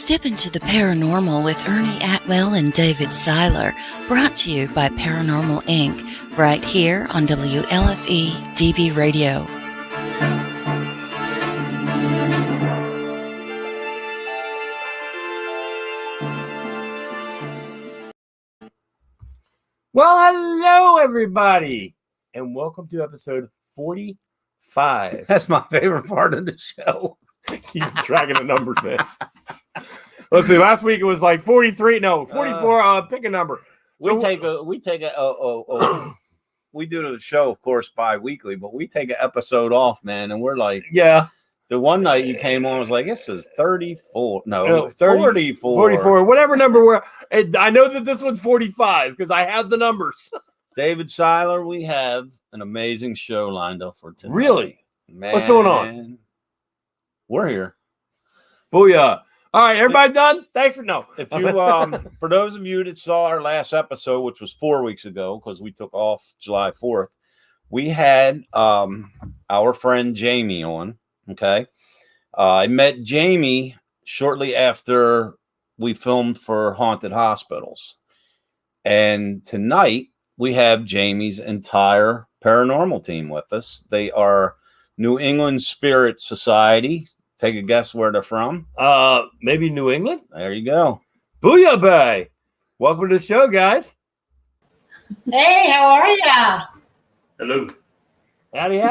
Step into the paranormal with Ernie Atwell and David Seiler, brought to you by Paranormal Inc., right here on WLFE DB Radio. Well, hello, everybody, and welcome to episode 45. That's my favorite part of the show. Keep tracking the numbers, man. Let's see. Last week it was like 43. No, 44. Pick a number. We do the show, of course, bi-weekly, but we take an episode off, man, and we're like, yeah. The one night you came on was like, this is 34. No, 30, 44. 44. Whatever number we're. I know that this one's 45 because I have the numbers. David Seiler, we have an amazing show lined up for tonight. Really? Man, what's going on? We're here. Booyah. All right, everybody done? Thanks for no. If you, for those of you that saw our last episode, which was 4 weeks ago, because we took off July 4th, we had our friend Jamie on. Okay. I met Jamie shortly after we filmed for Haunted Hospitals. And tonight we have Jamie's entire paranormal team with us. They are New England Spirit Society. Take a guess where they're from. Maybe New England. There you go. Booyah, Bay. Welcome to the show, guys. Hey, how are ya? Hello. Howdy.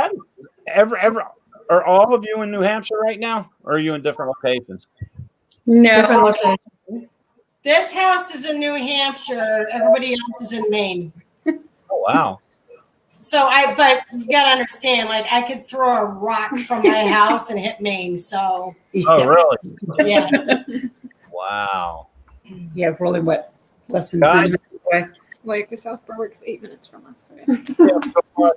Are all of you in New Hampshire right now? Or are you in different locations? No. Different location. This house is in New Hampshire. Everybody else is in Maine. Oh, wow. But you gotta understand, like I could throw a rock from my house and hit Maine. So. Oh, really? Yeah. Wow. Yeah, probably less than 3 minutes away. Like the South Berwick's 8 minutes from us. So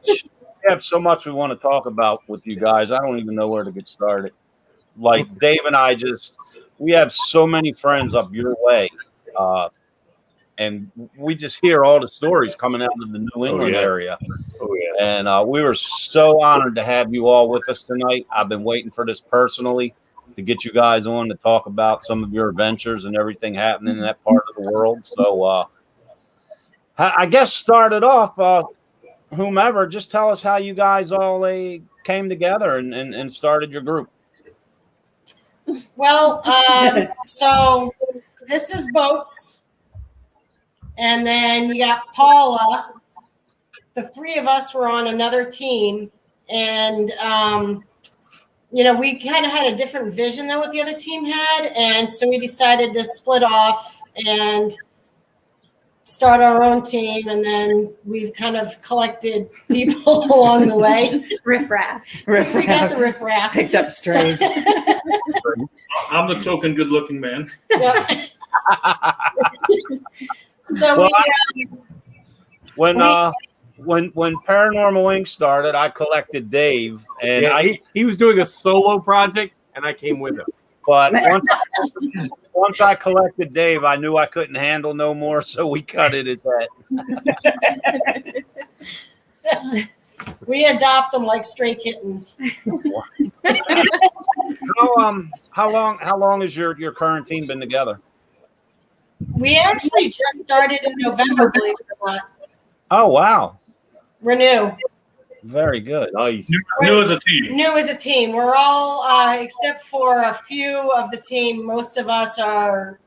We have so much we want to talk about with you guys. I don't even know where to get started. Like Dave and I we have so many friends up your way. And we just hear all the stories coming out of the New England area. Oh, yeah. And we were so honored to have you all with us tonight. I've been waiting for this personally to get you guys on to talk about some of your adventures and everything happening in that part of the world. So I guess started off, whomever, just tell us how you guys all came together and started your group. Well, so this is Boats. And then you got Paula. The three of us were on another team. And, we kind of had a different vision than what the other team had. And so we decided to split off and start our own team. And then we've kind of collected people along the way. Riff-raff. We got the riff-raff. Picked up strays. I'm the token good-looking man. Yeah. So when Paranormal Inc. started, I collected Dave, and he was doing a solo project, and I came with him. But once I collected Dave, I knew I couldn't handle no more, so we cut it at that. we adopt them like stray kittens. How long has your current team been together? We actually just started in November, believe it or not. Oh, wow. We're new. Very good. Nice. New as a team. New as a team. We're all, except for a few of the team, most of us are,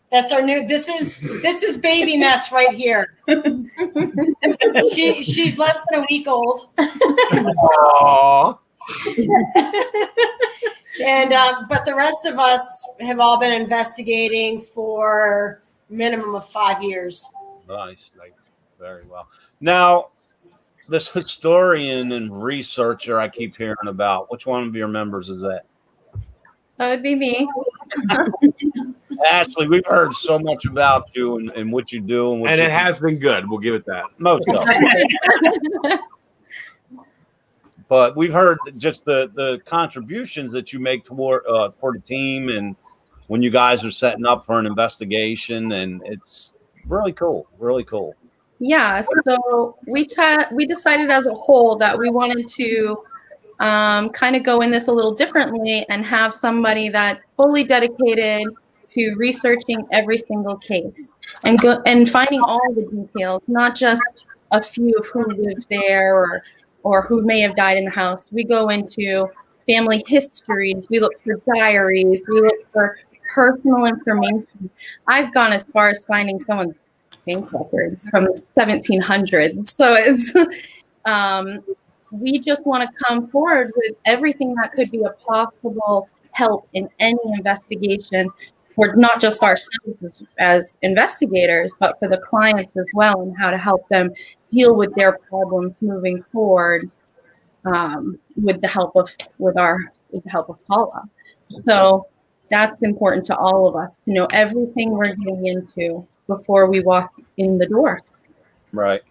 that's our new, this is baby Ness right here. She's less than a week old. Aww. And but the rest of us have all been investigating for a minimum of 5 years. Nice. Very well. Now, this historian and researcher I keep hearing about, which one of your members is that? That would be me. Ashley, we've heard so much about you and what you do. And it has been good. We'll give it that. Most of it. But we've heard just the contributions that you make toward the team and when you guys are setting up for an investigation, and it's really cool. Really cool. Yeah, so we decided as a whole that we wanted to kind of go in this a little differently and have somebody that fully dedicated to researching every single case and finding all the details, not just a few of who lived there or who may have died in the house. We go into family histories, we look for diaries, we look for personal information. I've gone as far as finding someone's bank records from the 1700s. So it's we just want to come forward with everything that could be a possible help in any investigation for not just ourselves as investigators, but for the clients as well, and how to help them deal with their problems moving forward with the help of Paula. So that's important to all of us to know everything we're getting into before we walk in the door. Right.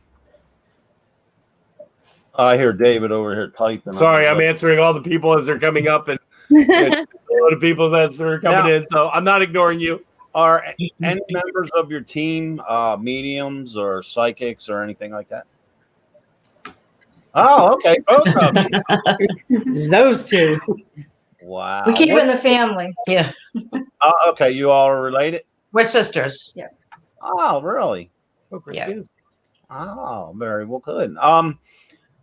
I hear David over here typing. Sorry, I'm answering all the people as they're coming up and all the people that are coming in. So I'm not ignoring you. Are any members of your team mediums or psychics or anything like that? Oh, okay. Both of you. Those two. Wow. We keep it in the family. Yeah, Okay, you all are related? we're sisters. Yeah. Oh, really? Yeah. Oh, very well, good.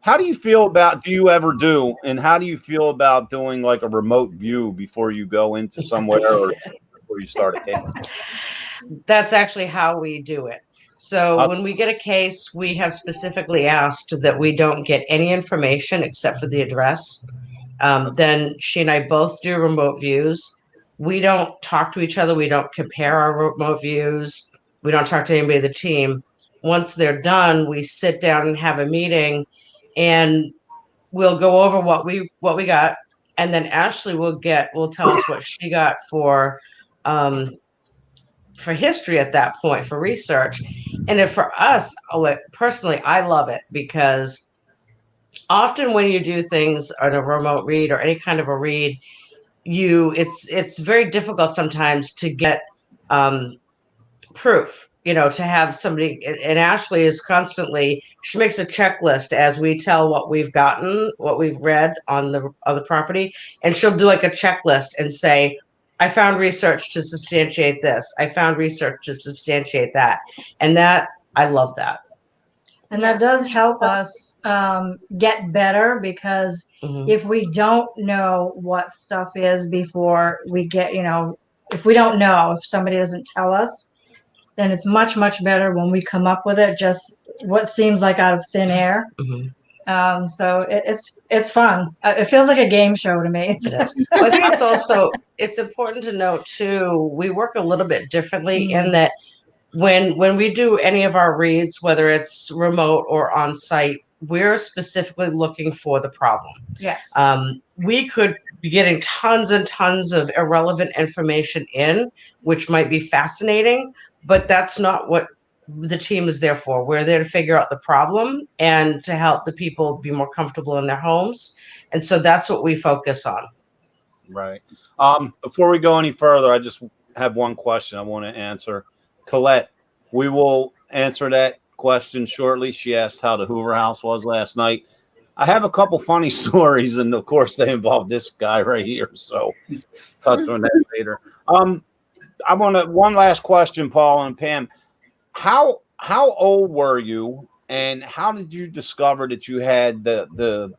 How do you feel about, do you ever do, and how do you feel about doing like a remote view before you go into somewhere or before you start a case? That's actually how we do it. So when we get a case, we have specifically asked that we don't get any information except for the address. Then she and I both do remote views. We don't talk to each other. We don't compare our remote views. We don't talk to anybody of the team. Once they're done, we sit down and have a meeting, and we'll go over what we got, and then Ashley will tell us what she got for history at that point, for research. And if for us, personally, I love it, because often when you do things on a remote read or any kind of a read, it's very difficult sometimes to get proof, to have somebody. And Ashley is constantly, she makes a checklist as we tell what we've gotten, what we've read on the other property, and she'll do like a checklist and say, I found research to substantiate this. I found research to substantiate that. And that, I love that. And that does help us get better, because if we don't know what stuff is before we get, if we don't know, if somebody doesn't tell us, then it's much, much better when we come up with it, just what seems like out of thin air. So it's fun. It feels like a game show to me. Yes. Well, I think it's important to note too, we work a little bit differently in that when we do any of our reads, whether it's remote or on site, we're specifically looking for the problem. Yes. We could be getting tons and tons of irrelevant information in, which might be fascinating, but that's not what the team is there for. We're there to figure out the problem and to help the people be more comfortable in their homes. And so that's what we focus on. Right. Before we go any further, I just have one question I want to answer. Colette, we will answer that question shortly. She asked how the Hoover House was last night. I have a couple funny stories, and of course they involve this guy right here. So touch on that later. I want one last question, Paul and Pam. How old were you, and how did you discover that you had the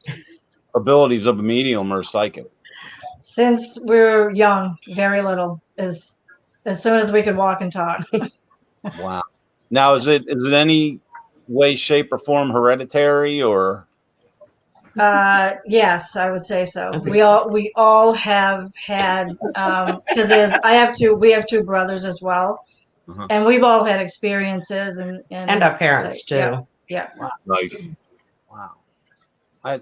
abilities of a medium or psychic? Since we were young, very little, as soon as we could walk and talk. Wow. Now, is it any way, shape, or form hereditary, or? Yes, I would say so. We all have had, because we have two brothers as well, and we've all had experiences and our parents too. Yeah. Wow. Nice. Wow. I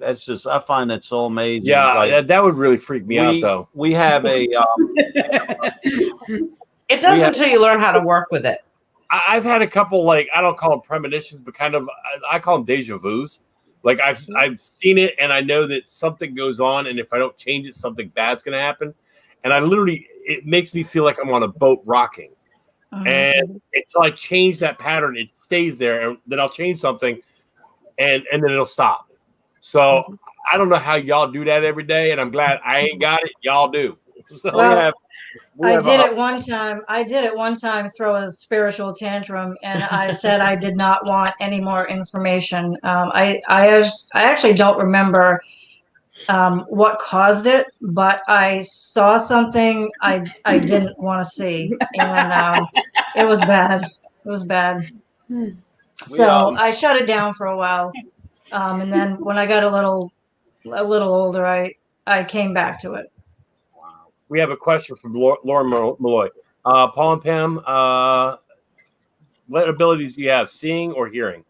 find that so amazing. Yeah, like, that would really freak me out, though. We have a. It does until you learn how to work with it. I've had a couple, like, I don't call them premonitions, but kind of, I call them deja vus. Like, I've seen it, and I know that something goes on, and if I don't change it, something bad's going to happen. And it makes me feel like I'm on a boat rocking. And until I change that pattern, it stays there, and then I'll change something, and then it'll stop. So I don't know how y'all do that every day, and I'm glad I ain't got it. Y'all do. So Well, we I have did it one time. I did it one time, throw a spiritual tantrum, and I said I did not want any more information. I actually don't remember what caused it, but I saw something I didn't want to see, and it was bad. It was bad. So I shut it down for a while, and then when I got a little older, I came back to it. we have a question from Laura Malloy. Paul and Pam, what abilities do you have, seeing or hearing?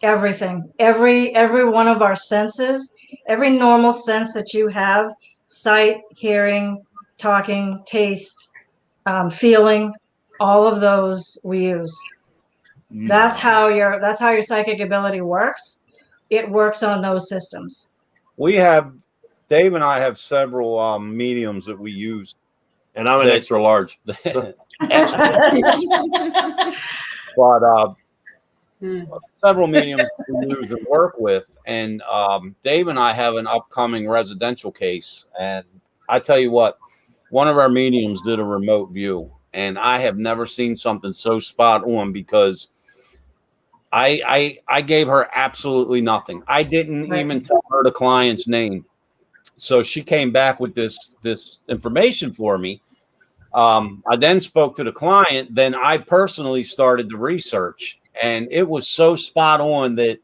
Everything, every one of our senses, every normal sense that you have, sight, hearing, talking, taste, feeling, all of those we use. That's how your psychic ability works. It works on those systems. Dave and I have several mediums that we use, and I'm an extra large. But several mediums we use and work with, and Dave and I have an upcoming residential case, and I tell you what, one of our mediums did a remote view, and I have never seen something so spot on because I gave her absolutely nothing. I didn't even tell her the client's name, so she came back with this information for me. I then spoke to the client. Then I personally started the research, and it was so spot on that,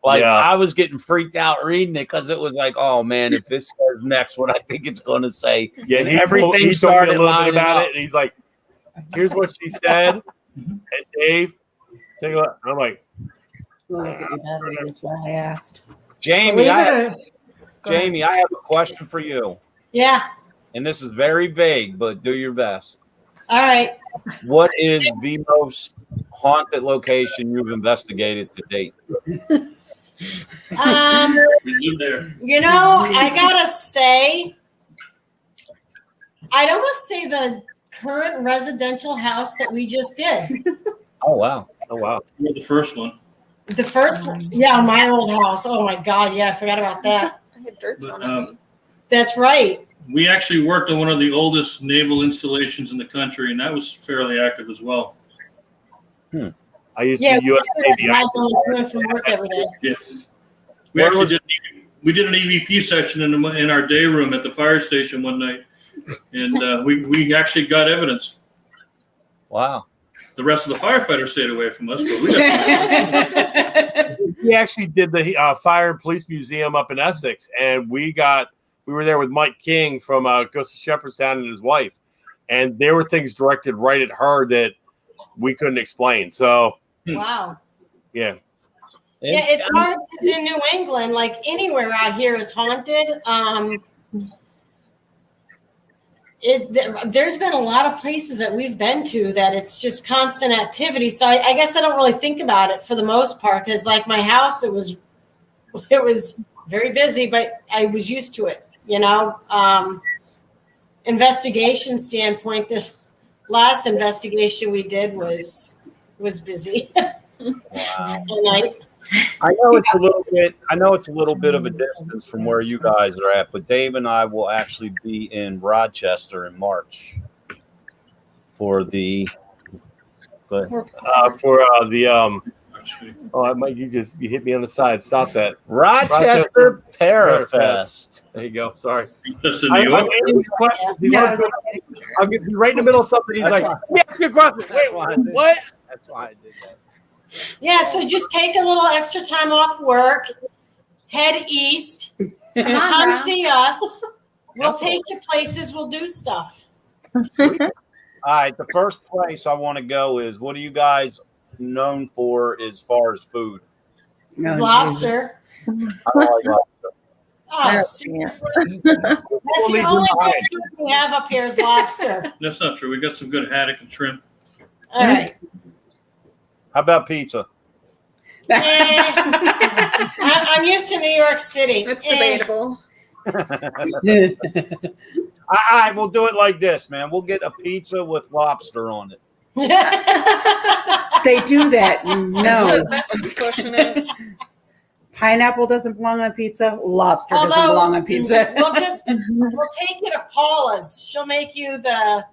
I was getting freaked out reading it because it was like, oh man, if this says next, what I think it's going to say. Yeah, everything started a little bit about it, and he's like, "Here's what she said." And Dave, take a look. I'm like, We'll look at your battery. That's why I asked. Jamie, I have a question for you. Yeah. And this is very vague, but do your best. All right. What is the most haunted location you've investigated to date? You know, I gotta say, I'd almost say the current residential house that we just did. Oh wow! You're the first one. The first one, yeah, my old house. Oh my God, yeah, I forgot about that. I had dirt thrown on me. That's right. We actually worked on one of the oldest naval installations in the country, and that was fairly active as well. I used to be U.S. Navy. I go to and from work every day. Yeah, we did an EVP session in our day room at the fire station one night, and we actually got evidence. Wow. The rest of the firefighters stayed away from us, but we actually did the Fire and Police Museum up in Essex, and we were there with Mike King from Ghost of Shepherdstown and his wife, and there were things directed right at her that we couldn't explain. So, wow. Yeah. Yeah, it's hard because in New England, like anywhere out here is haunted. There's been a lot of places that we've been to that it's just constant activity. So I guess I don't really think about it for the most part because, like my house, it was very busy, but I was used to it. You know, investigation standpoint, this last investigation we did was busy. Wow. I know it's a little bit of a distance from where you guys are at, but Dave and I will actually be in Rochester in March for the you hit me on the side. Stop that. Rochester Parafest. There you go. Sorry. Just in New York. I'll get right in the middle of something. He's like, good question. Wait, what? That's why I did that. Yeah, so just take a little extra time off work, head east, come see us. We'll take you places. We'll do stuff. All right, the first place I want to go is, what are you guys known for as far as food? Lobster. I like lobster. Oh, seriously? That's the only good food we have up here is lobster. That's not true. We got some good haddock and shrimp. All right. How about pizza? I'm used to New York City. It's debatable. All right, we'll do it like this, man. We'll get a pizza with lobster on it. They do that, you know. That's just pushing it. Pineapple doesn't belong on pizza. Lobster doesn't Although, belong on pizza. we'll take you to Paula's. She'll make you the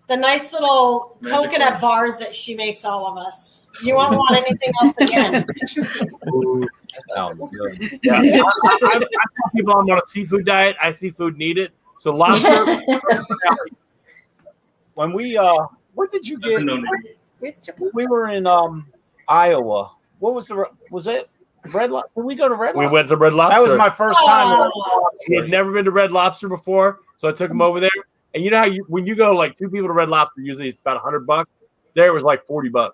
nice little coconut bars that she makes all of us. You won't want anything else again. Yeah. I tell people I'm on a seafood diet. I see food, need it. So lobster. When we what did you get? We were in Iowa. What was it Red Lobster? Did we go to Red Lobster? We went to Red Lobster. That was my first time. He had never been to Red Lobster before, so I took him over there. And you know how when you go like two people to Red Lobster, usually it's about $100. There it was like $40.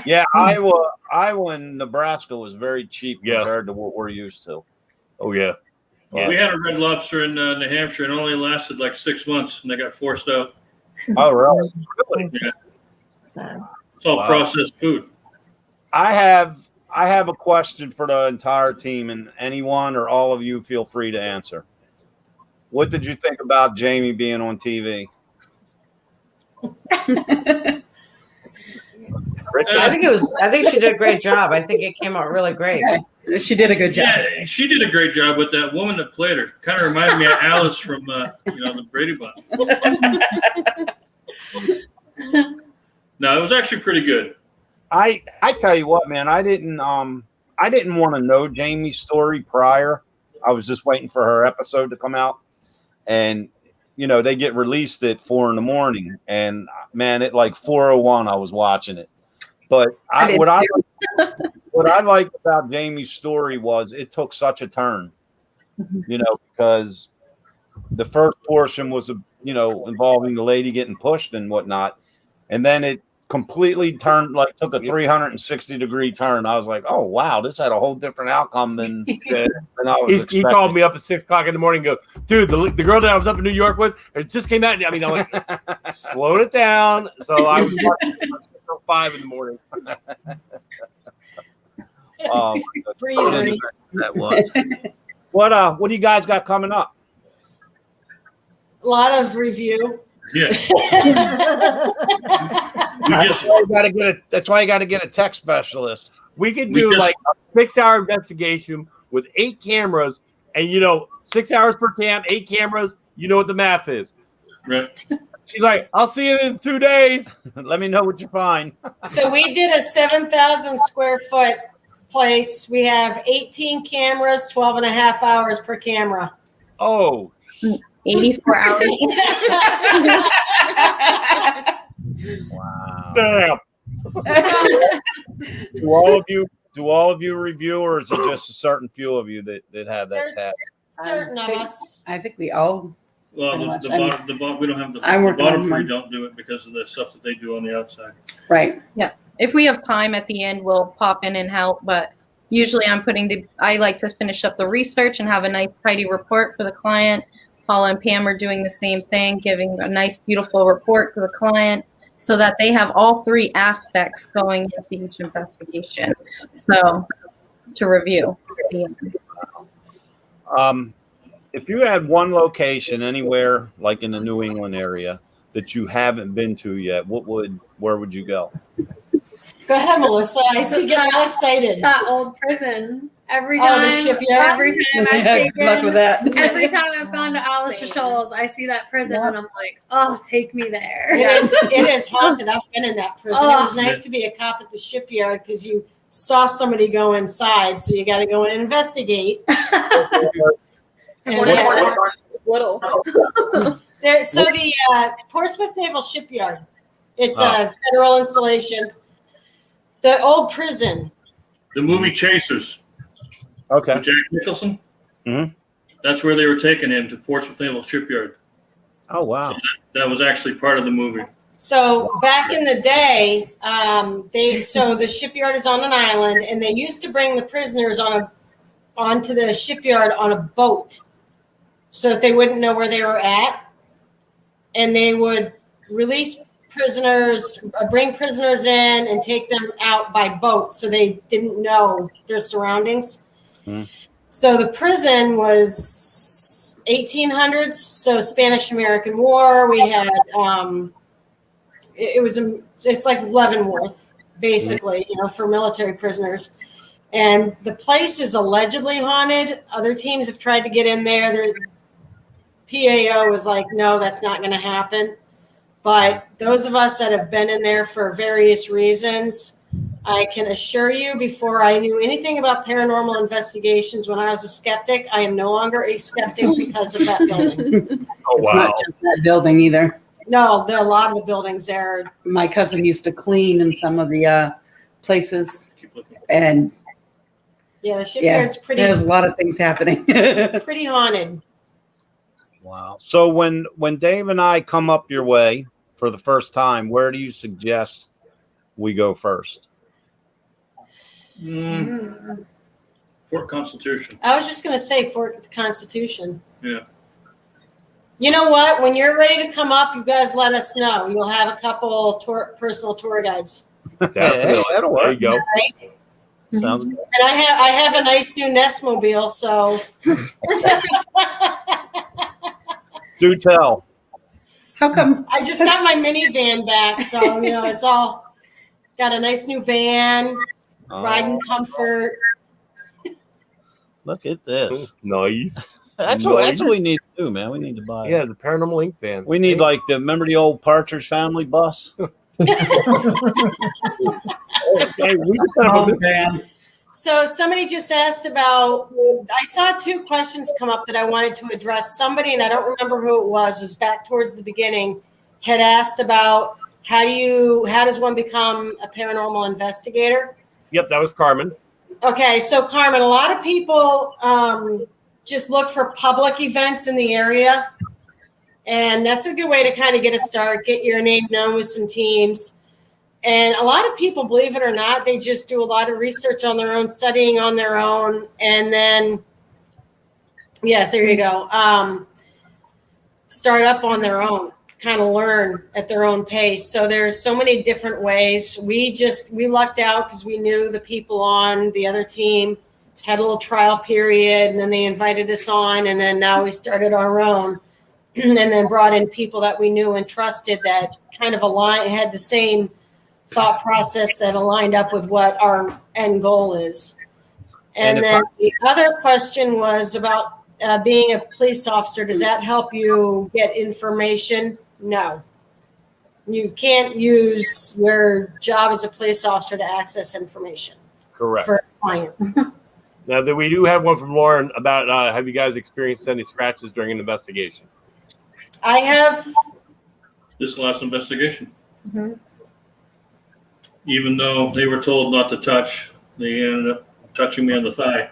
Yeah, Iowa and Nebraska was very cheap compared to what we're used to. Oh yeah. We had a Red Lobster in New Hampshire, and it only lasted like 6 months, and they got forced out. Oh really? Yeah. It's all processed food. I have a question for the entire team, and anyone or all of you feel free to answer. What did you think about Jamie being on TV? I think she did a great job. I think it came out really great. Yeah, she did a good job. Yeah, she did a great job with that woman that played her. Kind of reminded me of Alice from the Brady Bunch. No, it was actually pretty good. I tell you what, man, I didn't want to know Jamie's story prior. I was just waiting for her episode to come out, and they get released at 4 a.m, and man, at like 4:01 I was watching it. But what I liked about Jamie's story was it took such a turn, because the first portion was involving the lady getting pushed and whatnot, and then it completely turned, like took a 360-degree turn. I was like, oh wow, this had a whole different outcome than I was expecting. He called me up at 6 o'clock in the morning and go, dude, the girl that I was up in New York with, it just came out. I mean, I'm like, slowed it down. So I was watching until 5 in the morning. That was. What do you guys got coming up? A lot of review. Yeah. That's why you got to get a tech specialist. We could do like a 6-hour investigation with 8 cameras, and 6 hours per cam, 8 cameras. You know what the math is, right? He's like, I'll see you in 2 days. Let me know what you find. So we did a 7,000 square foot place. We have 18 cameras, 12 and a half hours per camera. Oh, 84 hours. Wow. Damn. Do all of you review, or is it just a certain few of you that have that There's tab? certain of us. I think we all. Well, we don't have the working bottom on three mine. don't do it because of the stuff that they do on the outside. Right. Yeah. If we have time at the end, we'll pop in and help. But usually I like to finish up the research and have a nice tidy report for the client. Paula and Pam are doing the same thing, giving a nice, beautiful report to the client so that they have all 3 aspects going into each investigation. So to review. If you had one location anywhere, like in the New England area, that you haven't been to yet, where would you go? Go ahead, Melissa. I see you getting all excited. That old prison. Every time, the shipyard. every time I've Yeah, good luck with that. every time I've gone to Alistair Shoals, I see that prison and I'm like, oh, take me there. It is haunted. I've been in that prison. It was nice to be a cop at the shipyard because you saw somebody go inside, so you got to go in and investigate. Little. So the Portsmouth Naval Shipyard, it's a federal installation. The old prison. The movie Chasers. Okay. With Jack Nicholson. Mm-hmm. That's where they were taking him, to Portsmouth Naval Shipyard. Oh wow. So that was actually part of the movie. So back in the day, the shipyard is on an island, and they used to bring the prisoners onto the shipyard on a boat, so that they wouldn't know where they were at, and they would release prisoners, bring prisoners in, and take them out by boat, so they didn't know their surroundings. Mm. So the prison was 1800s, so Spanish-American War. We had it's like Leavenworth, basically, for military prisoners. And the place is allegedly haunted. Other teams have tried to get in there. Their PAO is like, no, that's not going to happen. But those of us that have been in there for various reasons, I can assure you, before I knew anything about paranormal investigations, when I was a skeptic, I am no longer a skeptic because of that building. Oh, It's wow. not just that building either. No, there are a lot of the buildings there. My cousin used to clean in some of the places, and Yeah, the shipyard's there's a lot of things happening. pretty haunted. Wow. So when Dave and I come up your way for the first time, where do you suggest we go first? Fort Constitution. I was just going to say Fort Constitution. Yeah. You know what? When you're ready to come up, you guys let us know. You'll have a couple personal tour guides. Hey, that'll work. There you go. Right? Sounds good. And I have a nice new NESS mobile, so Do tell. How come? I just got my minivan back, so it's all got a nice new van, riding comfort. Look at this. Nice. That's what we need to do, man. We need to buy. Yeah, the Paranormal Inc. van. We need remember the old Partridge Family bus? Hey, we just have Oh, a- man. So somebody just asked about, I saw two questions come up that I wanted to address. Somebody, and I don't remember who it was back towards the beginning, had asked about how does one become a paranormal investigator? Yep, that was Carmen. Okay, so Carmen, a lot of people just look for public events in the area. And that's a good way to kind of get a start, get your name known with some teams. And a lot of people, believe it or not, they just do a lot of research on their own, studying on their own. And then, yes, there you go. Start up on their own, kind of learn at their own pace. So there's so many different ways. We lucked out because we knew the people on the other team, had a little trial period, and then they invited us on. And then now we started our own. And then brought in people that we knew and trusted that kind of had the same thought process that aligned up with what our end goal is. And then the other question was about being a police officer. Does that help you get information? No. You can't use your job as a police officer to access information. Correct. For a client. Now, we do have one from Lauren about have you guys experienced any scratches during an investigation? I have. This last investigation. Mm-hmm. Even though they were told not to touch, they ended up touching me on the thigh.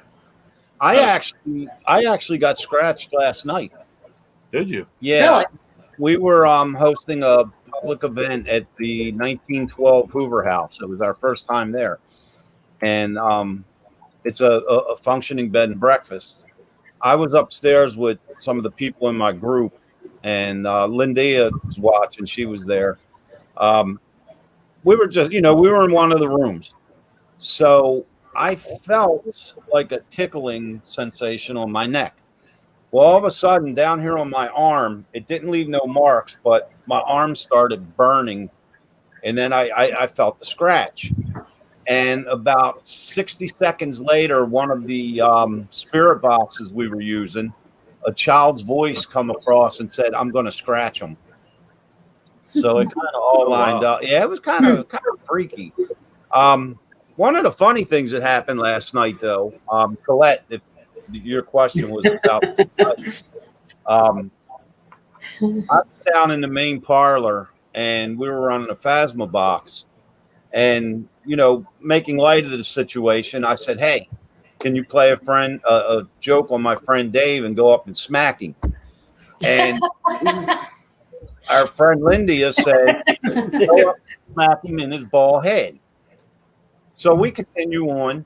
I actually got scratched last night. Did you? Yeah. Really? We were hosting a public event at the 1912 Hoover House. It was our first time there. And it's a functioning bed and breakfast. I was upstairs with some of the people in my group, and Lindia was watching. She was there. We were just, we were in one of the rooms. So I felt like a tickling sensation on my neck. Well, all of a sudden, down here on my arm, it didn't leave no marks, but my arm started burning. And then I felt the scratch. And about 60 seconds later, one of the spirit boxes we were using, a child's voice come across and said, "I'm going to scratch them." So it kind of all lined up. Yeah, it was kind of freaky. One of the funny things that happened last night, though, Colette, if your question was about, I was down in the main parlor and we were running a Phasma box, and making light of the situation, I said, "Hey, can you play a joke on my friend Dave and go up and smack him?" And our friend Lindia said, "Go up and smack him in his bald head." So we continue on.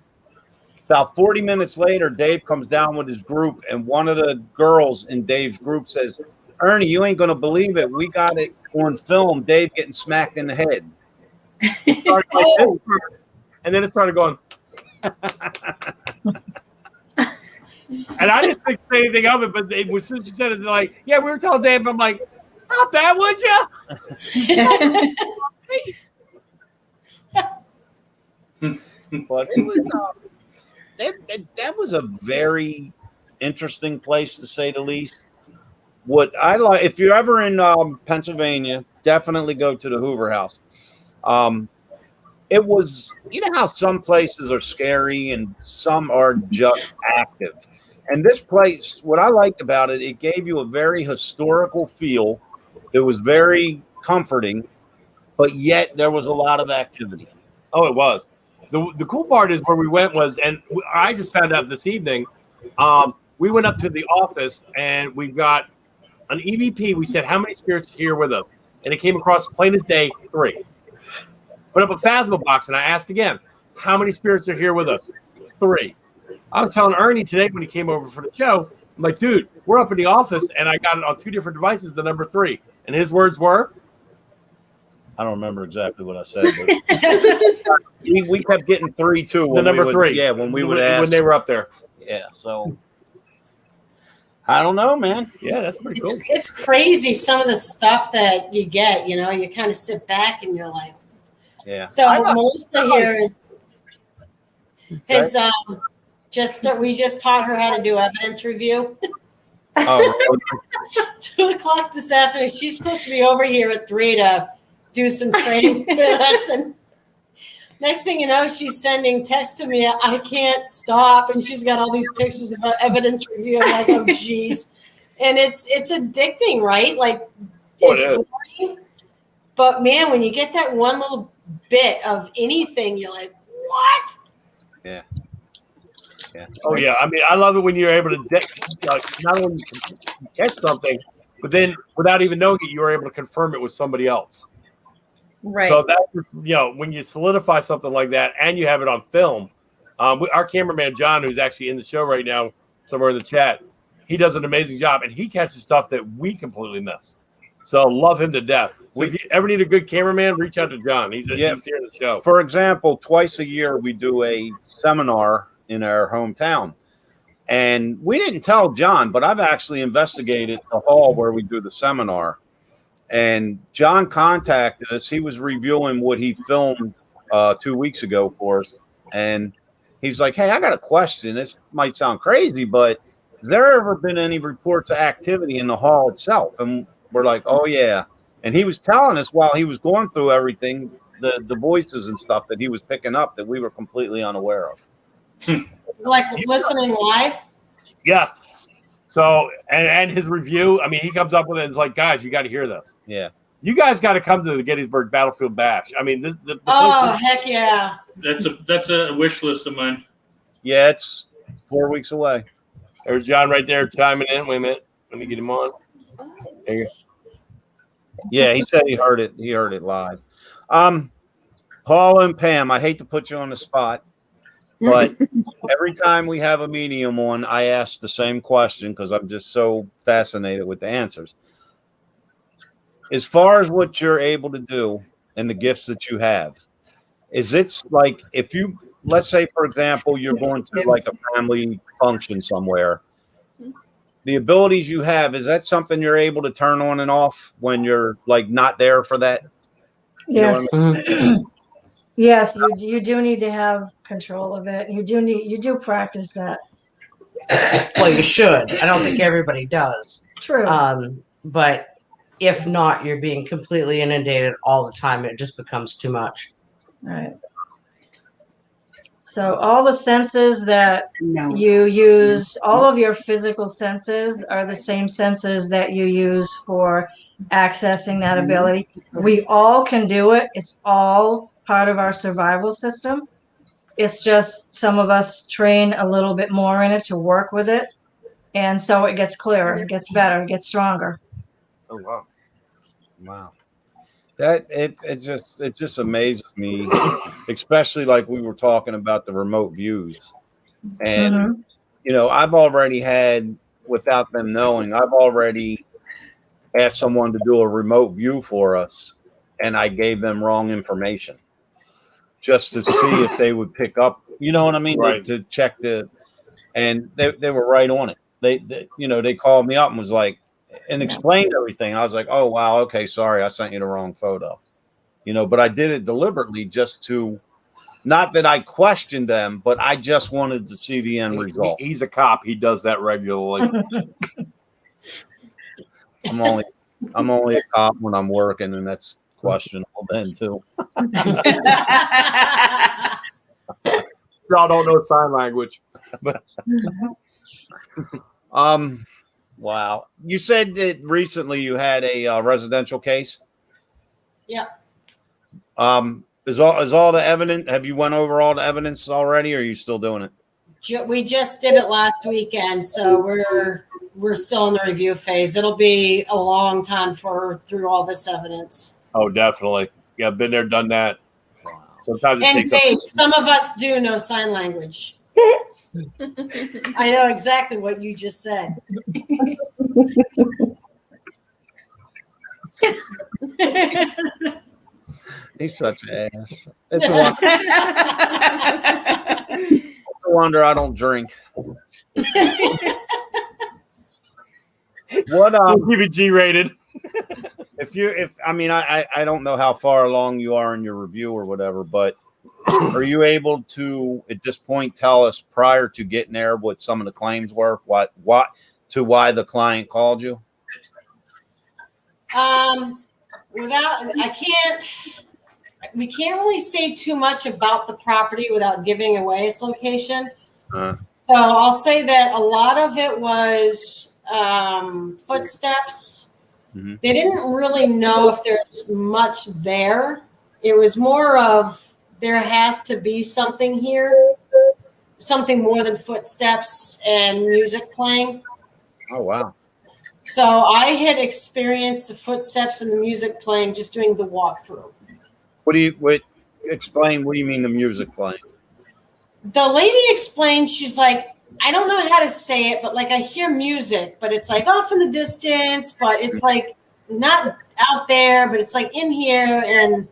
About 40 minutes later, Dave comes down with his group, and one of the girls in Dave's group says, "Ernie, you ain't going to believe it. We got it on film, Dave getting smacked in the head." And then it started going. And I didn't think anything of it, but as soon as she said it, they're like, "Yeah, we were telling Dave." I'm like, "Stop that, would you?" But that was a very interesting place, to say the least. What I like, if you're ever in Pennsylvania, definitely go to the Hoover House. It was, you know how some places are scary and some are just active. And this place, what I liked about it, it gave you a very historical feel. It was very comforting, but yet there was a lot of activity. Oh, it was. The cool part is where we went was, and I just found out this evening, we went up to the office and we've got an EVP. We said, how many spirits are here with us? And it came across plain as day, 3. Put up a Phasma box, and I asked again, how many spirits are here with us? 3. I was telling Ernie today when he came over for the show, I'm like, dude, we're up in the office, and I got it on 2 different devices, the number 3. And his words were? I don't remember exactly what I said. But we kept getting 3 too. The number 3. Yeah, when we would ask. When they were up there. Yeah, so I don't know, man. Yeah, that's pretty cool. It's crazy, some of the stuff that you get, you know, you kind of sit back and you're like, yeah. So Melissa here is we just taught her how to do evidence review. Oh, 2:00 this afternoon. She's supposed to be over here at 3 to do some training with us. And next thing you know, she's sending text to me. I can't stop, and she's got all these pictures of evidence review. I'm like, oh, geez. And it's addicting, right? Like, it's boring. But man, when you get that one little bit of anything, you're like, what? Yeah. Yeah. Oh yeah. I mean, I love it when you're able to not only catch something, but then without even knowing it, you are able to confirm it with somebody else. Right. So that, when you solidify something like that and you have it on film, our cameraman John, who's actually in the show right now, somewhere in the chat, he does an amazing job, and he catches stuff that we completely miss. So love him to death. So if you ever need a good cameraman, reach out to John. He's here in the show. For example, twice a year we do a seminar in our hometown. And we didn't tell John, but I've actually investigated the hall where we do the seminar. And John contacted us. He was reviewing what he filmed 2 weeks ago for us. And he's like, hey, I got a question. This might sound crazy, but has there ever been any reports of activity in the hall itself? And we're like, oh, yeah. And he was telling us while he was going through everything, the voices and stuff that he was picking up that we were completely unaware of. Like listening live? Yes. So, and his review, I mean, he comes up with it and it's like, guys, you got to hear this. Yeah. You guys got to come to the Gettysburg Battlefield Bash. I mean, heck yeah. That's a wish list of mine. Yeah, it's 4 weeks away. There's John right there chiming in. Wait a minute. Let me get him on. There you go. Yeah, he said he heard it. He heard it live. Paul and Pam, I hate to put you on the spot, but every time we have a medium on, I ask the same question because I'm just so fascinated with the answers. As far as what you're able to do and the gifts that you have, is it like if you, let's say, for example, you're going to like a family function somewhere, the abilities you have, is that something you're able to turn on and off when you're like not there for that? Yes. You know what I mean? Yes, you do need to have control of it. You do practice that. Well, you should. I don't think everybody does. True. But if not, you're being completely inundated all the time. It just becomes too much. Right. So all the senses that you use, all of your physical senses are the same senses that you use for accessing that ability. We all can do it. It's all part of our survival system. It's just some of us train a little bit more in it to work with it. And so it gets clearer, it gets better, it gets stronger. Oh, wow. Wow. That it just amazes me, especially like we were talking about the remote views. And I've already had, without them knowing, I've already asked someone to do a remote view for us, and I gave them wrong information just to see if they would pick up, you know what I mean? Right. To check and they were right on it. They called me up and was like, and explained everything. I was like, oh, wow. Okay. Sorry. I sent you the wrong photo, but I did it deliberately just to Not that I questioned them, but I just wanted to see the end result. He's a cop. He does that regularly. I'm only a cop when I'm working, and that's questionable then too. Y'all don't know sign language, but wow. You said that recently you had a residential case. Yeah. Is all the evidence? Have you went over all the evidence already, or are you still doing it? We just did it last weekend, so we're still in the review phase. It'll be a long time through all this evidence. oh, definitely. Yeah, been there, done that. Sometimes it And takes. babe, some of us do know sign language. I know exactly what you just said. He's such an ass. It's a wonder I don't drink. What Keep it G-rated. I don't know how far along you are in your review or whatever, but are you able to at this point tell us prior to getting there what some of the claims were? Why the client called you? We can't really say too much about the property without giving away its location. So I'll say that a lot of it was footsteps. Mm-hmm. They didn't really know if there's much there. It was more of there has to be something here, something more than footsteps and music playing. Oh, wow. So I had experienced the footsteps and the music playing just doing the walkthrough. Explain, what do you mean the music playing? The lady explained, she's like, I don't know how to say it, but like I hear music, but it's like off in the distance, but it's like not out there, but it's like in here. And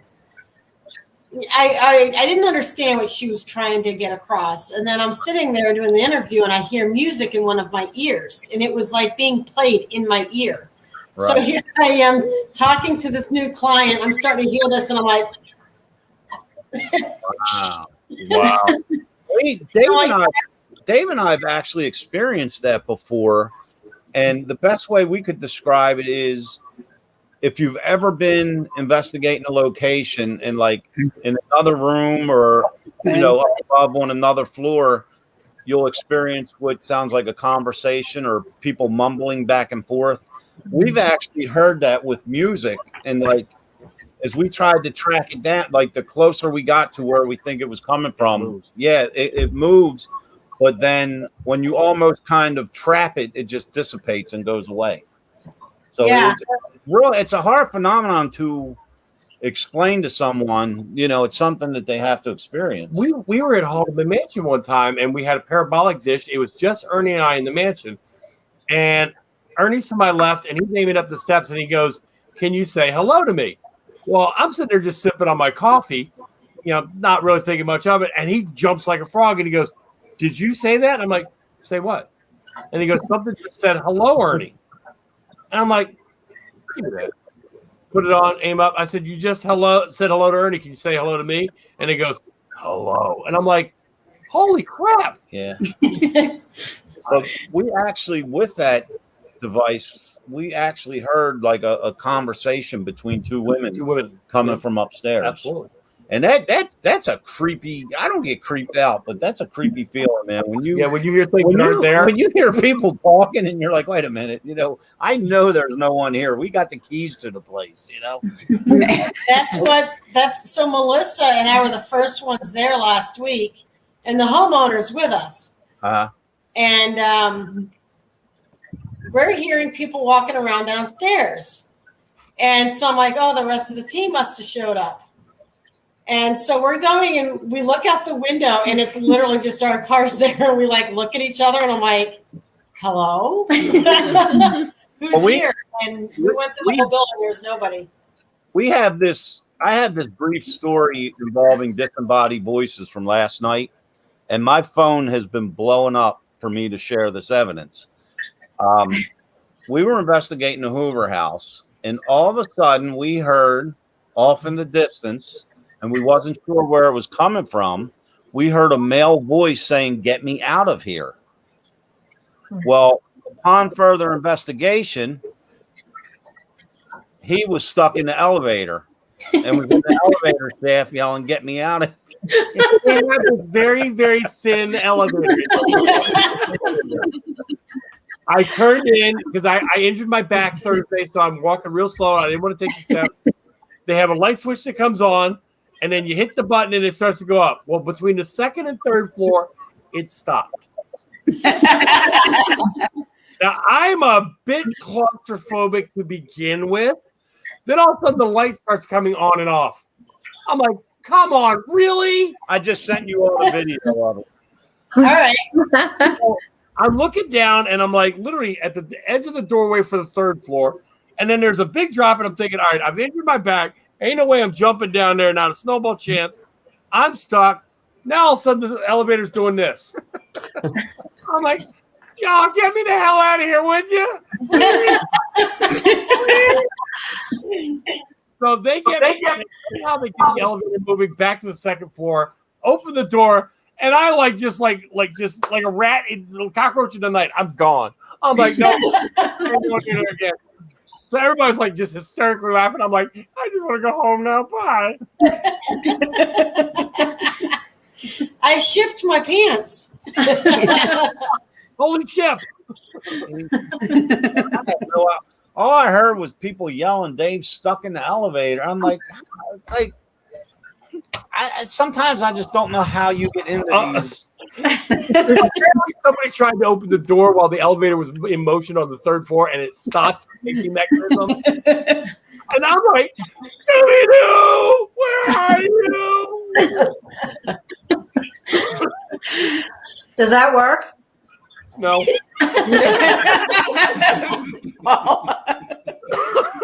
I didn't understand what she was trying to get across. And then I'm sitting there doing the interview and I hear music in one of my ears, and it was like being played in my ear. Right. So here I am talking to this new client. I'm starting to hear this and I'm like, wow. Dave and I have actually experienced that before. And the best way we could describe it is if you've ever been investigating a location and like in another room or, up above on another floor, you'll experience what sounds like a conversation or people mumbling back and forth. We've actually heard that with music, and like as we tried to track it down, like the closer we got to where we think it was coming from, it moves. But then when you almost kind of trap it, it just dissipates and goes away. So it's a hard phenomenon to explain to someone. It's something that they have to experience. We were at Haldeman Mansion one time, and we had a parabolic dish. It was just Ernie and I in the mansion, and Ernie's to my left, and he's aiming up the steps, and he goes, "Can you say hello to me?" Well, I'm sitting there just sipping on my coffee, not really thinking much of it, and he jumps like a frog, and he goes, "Did you say that?" And I'm like, "Say what?" And he goes, "Something just said hello, Ernie." And I'm like, "Give me that." Put it on, aim up. I said, "You just said hello to Ernie. Can you say hello to me?" And he goes, "Hello." And I'm like, "Holy crap!" Yeah. But we actually, with that device, we actually heard like a conversation between two women coming from upstairs. Absolutely. And that's a creepy. I don't get creeped out, but that's a creepy feeling, man. When you hear things aren't there, when you hear people talking, and you're like, "Wait a minute," I know there's no one here. We got the keys to the place, So Melissa and I were the first ones there last week, and the homeowner's with us. And we're hearing people walking around downstairs, and so I'm like, "Oh, the rest of the team must have showed up." And so we're going and we look out the window and it's literally just our cars there. And we like look at each other and I'm like, "Hello? Who's here?" And we went through the whole building. There's nobody. I have this brief story involving disembodied voices from last night, and my phone has been blowing up for me to share this evidence. We were investigating the Hoover house, and all of a sudden we heard off in the distance and we wasn't sure where it was coming from. We heard a male voice saying, "Get me out of here." Well, upon further investigation, he was stuck in the elevator and was in the elevator staff yelling, "Get me out of here." They had this very, very thin elevator. I turned in because I injured my back Thursday, so I'm walking real slow. I didn't want to take the step. They have a light switch that comes on, and then you hit the button and it starts to go up. Well, between the second and third floor, it stopped. Now, I'm a bit claustrophobic to begin with. Then all of a sudden, the light starts coming on and off. I'm like, come on, really? I just sent you all the video of it. All right. So I'm looking down, and I'm like literally at the edge of the doorway for the third floor. And then there's a big drop, and I'm thinking, all right, I've injured my back. Ain't no way I'm jumping down there. Not a snowball chance. I'm stuck. Now all of a sudden, the elevator's doing this. I'm like, y'all get me the hell out of here, would you? So they get how they get the elevator moving back to the second floor, open the door, and I just like a rat, a cockroach in the night. I'm gone. I'm like, no, I'm going to do it again. So everybody's like just hysterically laughing. I'm like, I just want to go home now. Bye. I shipped my pants. Holy chip. All I heard was people yelling, "Dave's stuck in the elevator." I'm like, sometimes I just don't know how you get into these. Somebody tried to open the door while the elevator was in motion on the third floor, and it stopped the safety mechanism. And I'm like, Scooby-Doo, where are you? Does that work? No. I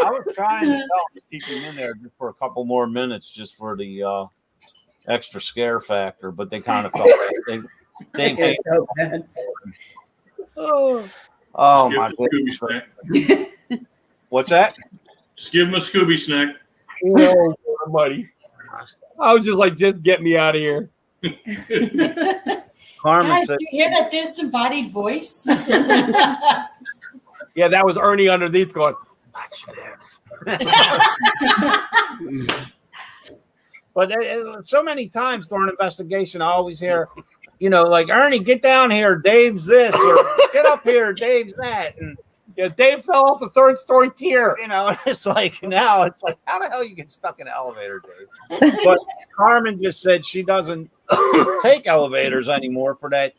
was trying to tell them to keep him in there just for a couple more minutes, just for the extra scare factor, but they kind of felt they oh my goodness. What's that? Just give him a Scooby snack. No, buddy. I was just like, just get me out of here. Carmen Guys, said, do you hear that disembodied voice? Yeah, that was Ernie underneath going, watch this. But so many times during investigation, I always hear, like, Ernie, get down here, Dave's this, or get up here, Dave's that. And yeah, Dave fell off the third story tier. It's like now it's like, how the hell you get stuck in an elevator, Dave? But Carmen just said she doesn't take elevators anymore for that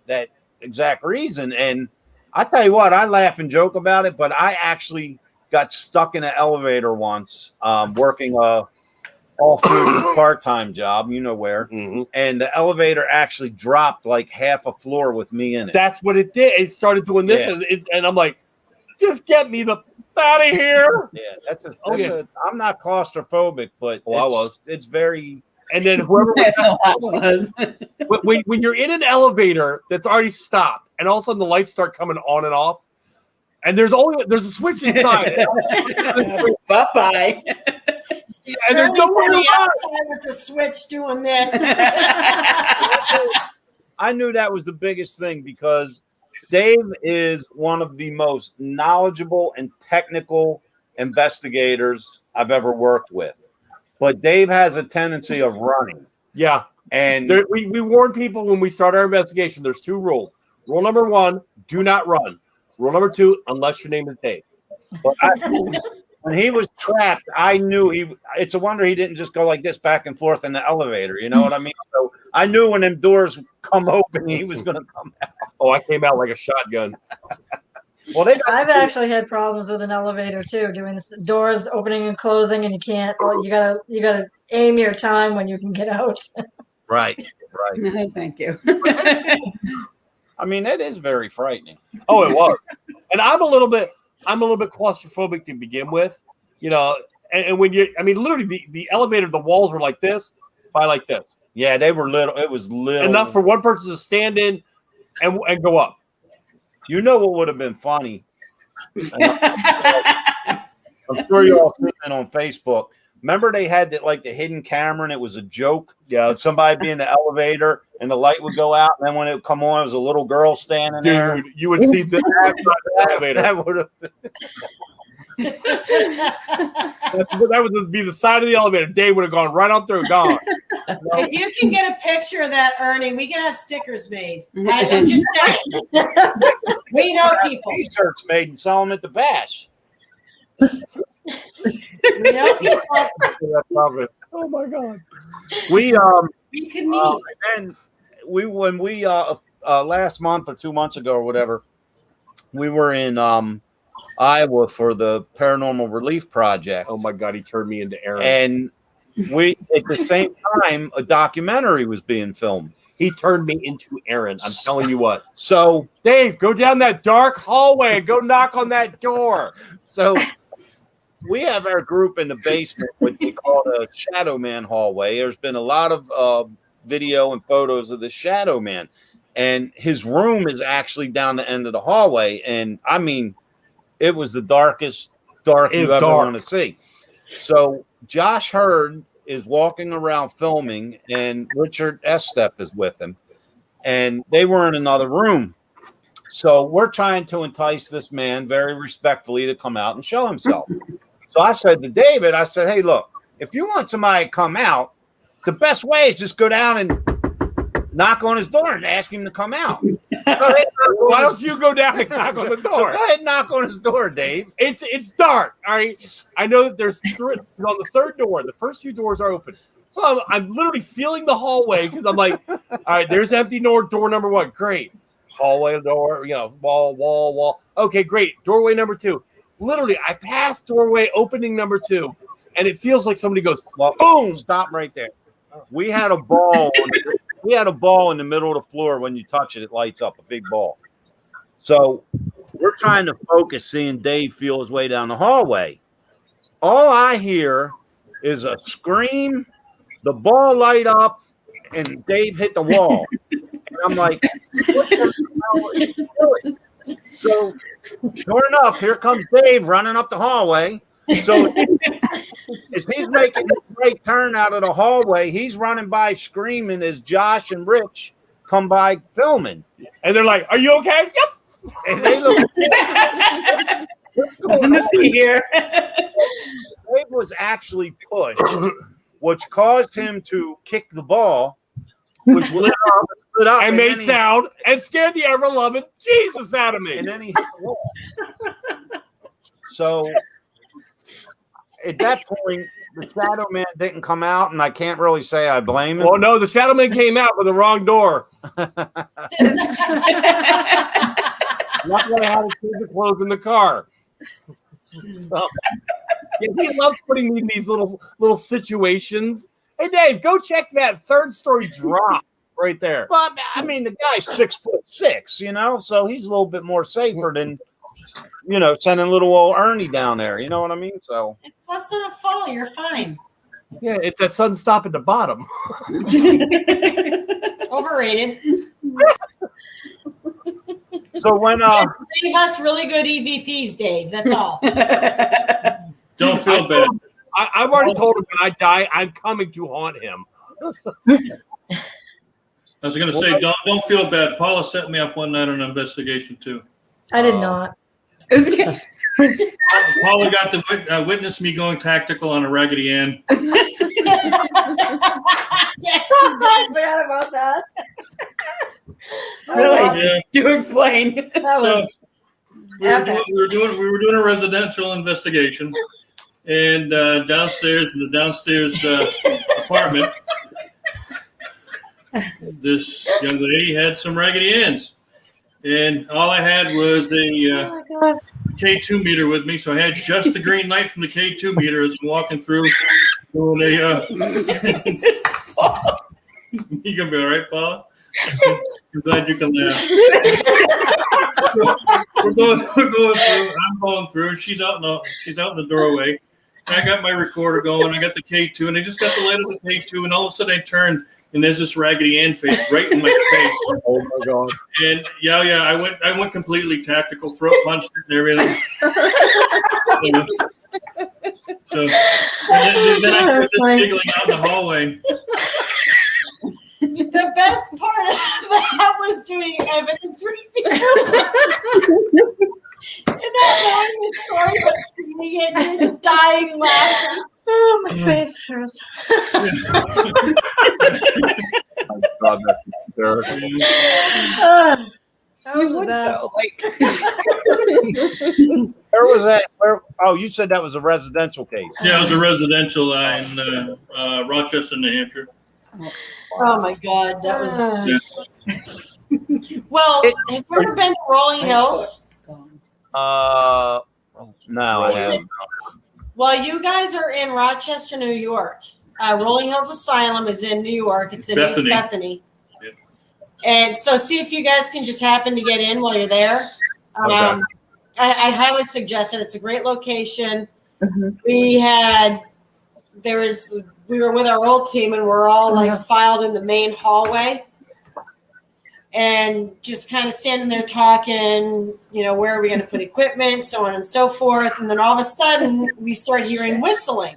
exact reason. And I tell you what, I laugh and joke about it, but I actually got stuck in an elevator once, working a all-food part-time job, where, and the elevator actually dropped like half a floor with me in it. That's what it did. It started doing this, and I'm like, just get me the out of here. Yeah, I'm not claustrophobic, but it's very. And then whoever when you're in an elevator that's already stopped, and all of a sudden the lights start coming on and off, and there's a switch inside. Bye bye. And there's no way outside with the switch doing this. I knew that was the biggest thing because Dave is one of the most knowledgeable and technical investigators I've ever worked with. But Dave has a tendency of running. Yeah. And we warn people when we start our investigation, there's two rules. Rule number 1, do not run. Rule number 2, unless your name is Dave. But when he was trapped, I knew it's a wonder he didn't just go like this back and forth in the elevator. You know what I mean? So I knew when them doors come open, he was going to come out. Oh, I came out like a shotgun. Well, I've actually had problems with an elevator too, doing this, doors opening and closing, and you can't. You gotta aim your time when you can get out. Right. No, thank you. I mean, it is very frightening. Oh, it was. And I'm a little bit claustrophobic to begin with, and when literally the elevator, the walls were like this by like this. Yeah, they were little. It was little enough for one person to stand in and go up. You know what would have been funny? I'm sure you all seen it on Facebook. Remember they had that like the hidden camera and it was a joke? Yeah. And somebody be in the elevator and the light would go out, and then when it would come on, it was a little girl standing there. Dude, you would see the elevator. That would have that would be the side of the elevator. Dave would have gone right on through, gone. If you can get a picture of that, Ernie, we can have stickers made. I'm just saying. We know people. T-shirts made and sell them at the bash. We know people. Oh my God. We could meet. And when we last month or 2 months ago or whatever, we were in Iowa for the Paranormal Relief Project. Oh my God, he turned me into Aaron. And we at the same time a documentary was being filmed. He turned me into Aaron. I'm telling you what. So Dave, go down that dark hallway and go knock on that door. So we have our group in the basement, what we call the Shadow Man hallway. There's been a lot of video and photos of the Shadow Man, and his room is actually down the end of the hallway. And I mean, it was the darkest dark you ever want to see. So Josh Hurd is walking around filming, and Richard Estep is with him, and they were in another room. So we're trying to entice this man very respectfully to come out and show himself. So I said to David, I said, hey, look, if you want somebody to come out, the best way is just go down and knock on his door and ask him to come out. Why don't you go down and knock on the door? So go ahead and knock on his door, Dave. It's dark. All right. I know that there's on the third door. The first two doors are open. So I'm literally feeling the hallway because I'm like, all right, there's empty door number one. Great. Hallway door, wall. Okay, great. Doorway number two. Literally, I passed doorway opening number two, and it feels like somebody goes, boom. Stop right there. We had a ball. We had a ball in the middle of the floor. When you touch it, it lights up, a big ball. So we're trying to focus, seeing Dave feel his way down the hallway. All I hear is a scream, the ball light up, and Dave hit the wall. And I'm like, what the hell is he doing? So sure enough, here comes Dave running up the hallway. So as he's making a great turn out of the hallway, he's running by screaming as Josh and Rich come by filming. And they're like, are you okay? Yep. And they look. What's going on here? Dave was actually pushed, which caused him to kick the ball, which lit up and made sound and scared the ever-loving Jesus out of me. And then he hit the wall. So at that point, the Shadow Man didn't come out, and I can't really say I blame him. Well, no, the Shadow Man came out with the wrong door. Luckily, I had to keep the clothes in the car. So, yeah, he loves putting me in these little situations. Hey, Dave, go check that third-story drop right there. But I mean, the guy's 6'6", so he's a little bit more safer than, sending little old Ernie down there. You know what I mean? So it's less than a fall. You're fine. Yeah, it's that sudden stop at the bottom. Overrated. So when leave us really good EVPs, Dave. That's all. Don't feel bad. I've already told him when I die, I'm coming to haunt him. I was going to say, don't feel bad. Paula set me up one night on an investigation too. I did not. Paula got to witness me going tactical on a Raggedy Ann. Yes, I forgot about that. Really? Yeah. Do explain. That was we were doing a residential investigation, and downstairs in the downstairs apartment, this young lady had some Raggedy Anns, and all I had was a K2 meter with me, so I had just the green light from the K2 meter as I'm walking through doing a. You gonna be all right, Paula? I'm glad you can laugh. We're going through. I'm going through, and she's out in the doorway. And I got my recorder going. I got the K2, and I just got the light of the K2, and all of a sudden I turned, and there's this Raggedy Ann face right in my face. Oh my god! And yeah, I went completely tactical, throat punched it and everything. So and then I was just giggling out in the hallway. The best part of that was doing evidence review. And not knowing the story, but seeing it and dying laughing. Oh, my face hurts. Oh, God, that's hysterical. That was the best. Where was that? Oh, you said that was a residential case. Yeah, it was a residential in Rochester, New Hampshire. Oh my God, that was. Well, have you ever been to Rolling Hills? No, I haven't. Well, you guys are in Rochester, New York. Rolling Hills Asylum is in New York. It's in East Bethany. Yep. And so see if you guys can just happen to get in while you're there. Okay. I highly suggest it. It's a great location. Mm-hmm. We were with our old team and we're all like filed in the main hallway and just kind of standing there talking, where are we going to put equipment, so on and so forth. And then all of a sudden we start hearing whistling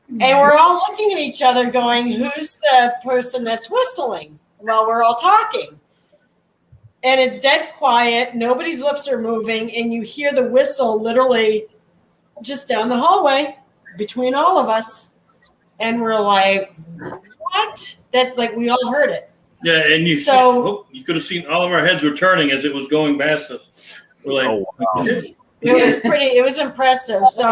and we're all looking at each other going, who's the person that's whistling? Well, we're all talking. And it's dead quiet. Nobody's lips are moving. And you hear the whistle literally just down the hallway between all of us. And we're like, what? That's like, we all heard it. Yeah, and you could have seen all of our heads were turning as it was going past us. We're like, oh, wow. It was impressive. So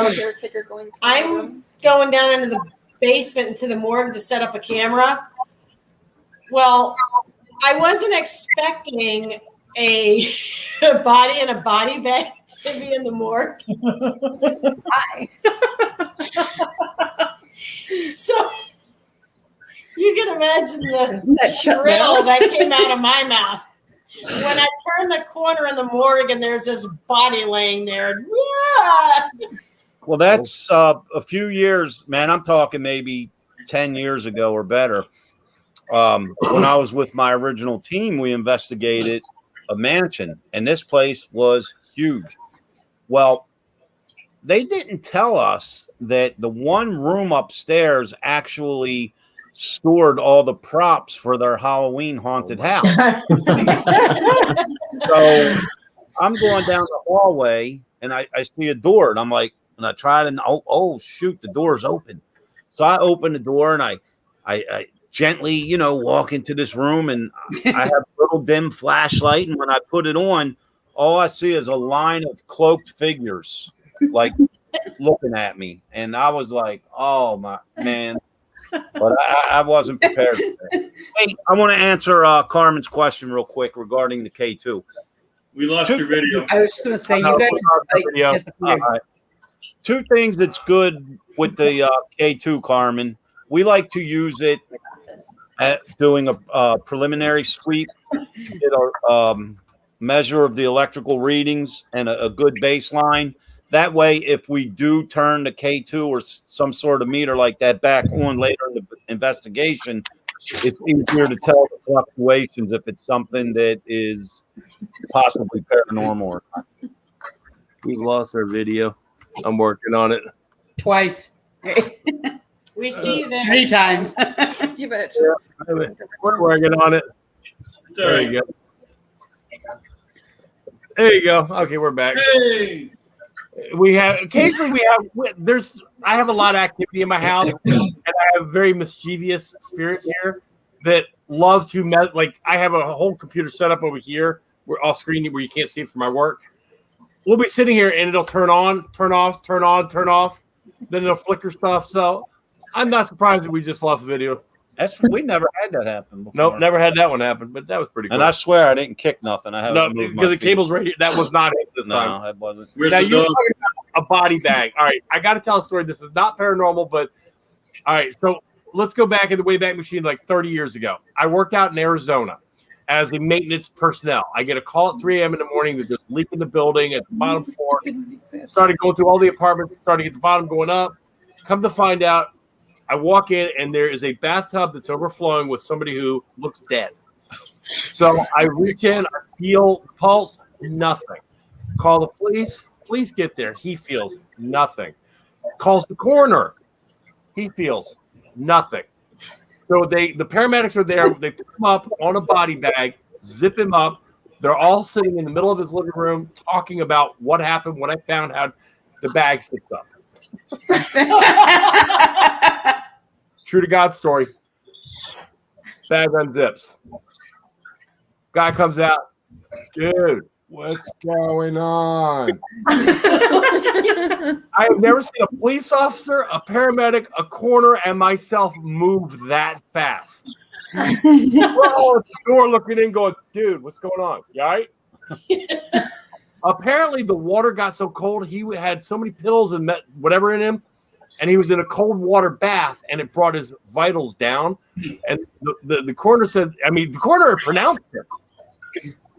I'm going down into the basement into the morgue to set up a camera. Well, I wasn't expecting a body in a body bag to be in the morgue. Hi. So you can imagine the shrill that came out of my mouth when I turned the corner in the morgue and there's this body laying there. Well, that's a few years, man. I'm talking maybe 10 years ago or better. When I was with my original team, we investigated a mansion, and this place was huge. Well, they didn't tell us that the one room upstairs actually stored all the props for their Halloween haunted house. So I'm going down the hallway, and I see a door, and I'm like, and I tried, and oh shoot, the door's open. So I open the door, and I gently, walk into this room, and I have a little dim flashlight. And when I put it on, all I see is a line of cloaked figures, like looking at me. And I was like, oh my man. But I wasn't prepared for that. Hey, I want to answer Carmen's question real quick regarding the K2. We lost your video. I was just going to say, you guys. Two things that's good with the K2, Carmen. We like to use it at doing a preliminary sweep to get a measure of the electrical readings and a good baseline. That way, if we do turn the K2 or some sort of meter like that back on later in the investigation, it's easier to tell the fluctuations if it's something that is possibly paranormal or not. We've lost our video. I'm working on it. Twice. We see you there 3 times. You bet. We're working on it. There you go. There you go. Okay, we're back. Hey. We have occasionally I have a lot of activity in my house, and I have very mischievous spirits here that love to like I have a whole computer set up over here. We're off screen where you can't see it from my work. We'll be sitting here and it'll turn on, turn off, turn on, turn off. Then it'll flicker stuff. So I'm not surprised that we just lost the video. We never had that happen before. Nope, never had that one happen, but that was pretty cool. And I swear I didn't kick nothing. I haven't moved my because the cable's right here. That was not it this time. No, that wasn't. Now you're talking about a body bag. All right, I got to tell a story. This is not paranormal, but all right. So let's go back in the Wayback Machine like 30 years ago. I worked out in Arizona as a maintenance personnel. I get a call at 3 a.m. in the morning that there's a leak in the building at the bottom floor. Started going through all the apartments, starting at the bottom, going up. Come to find out, I walk in and there is a bathtub that's overflowing with somebody who looks dead. So I reach in, I feel pulse, nothing. Call the police. Police get there. He feels nothing. calls the coroner. He feels nothing. So the paramedics are there. They pick him up on a body bag, zip him up. They're all sitting in the middle of his living room talking about what happened, what I found, how the bag sits up. True to God story. Bag unzips. Guy comes out. Dude, what's going on? I have never seen a police officer, a paramedic, a coroner, and myself move that fast. We're all at the door looking in going, dude, what's going on? You all right? Apparently, the water got so cold, he had so many pills and whatever in him, and he was in a cold water bath, and it brought his vitals down. And the coroner said, the coroner pronounced it.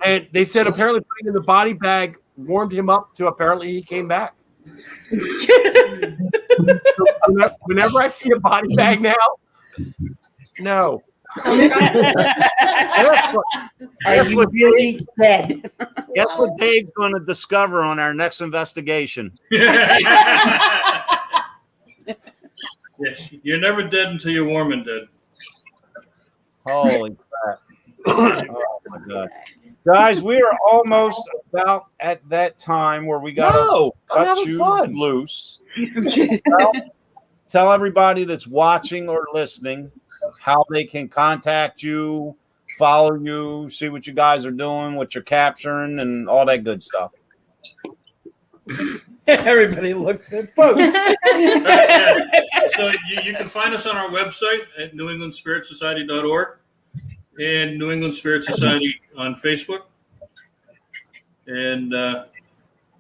And they said apparently putting in the body bag warmed him up to apparently he came back. Whenever I see a body bag now, no. Are you really dead? Guess what Dave's going to discover on our next investigation? You're never dead until you're warm and dead. Holy crap. Oh, my God. Guys, we are almost about at that time where we got to cut you loose. Tell everybody that's watching or listening how they can contact you, follow you, see what you guys are doing, what you're capturing, and all that good stuff. Everybody looks at folks. So you can find us on our website at newenglandspiritsociety.org and New England Spirit Society on Facebook. And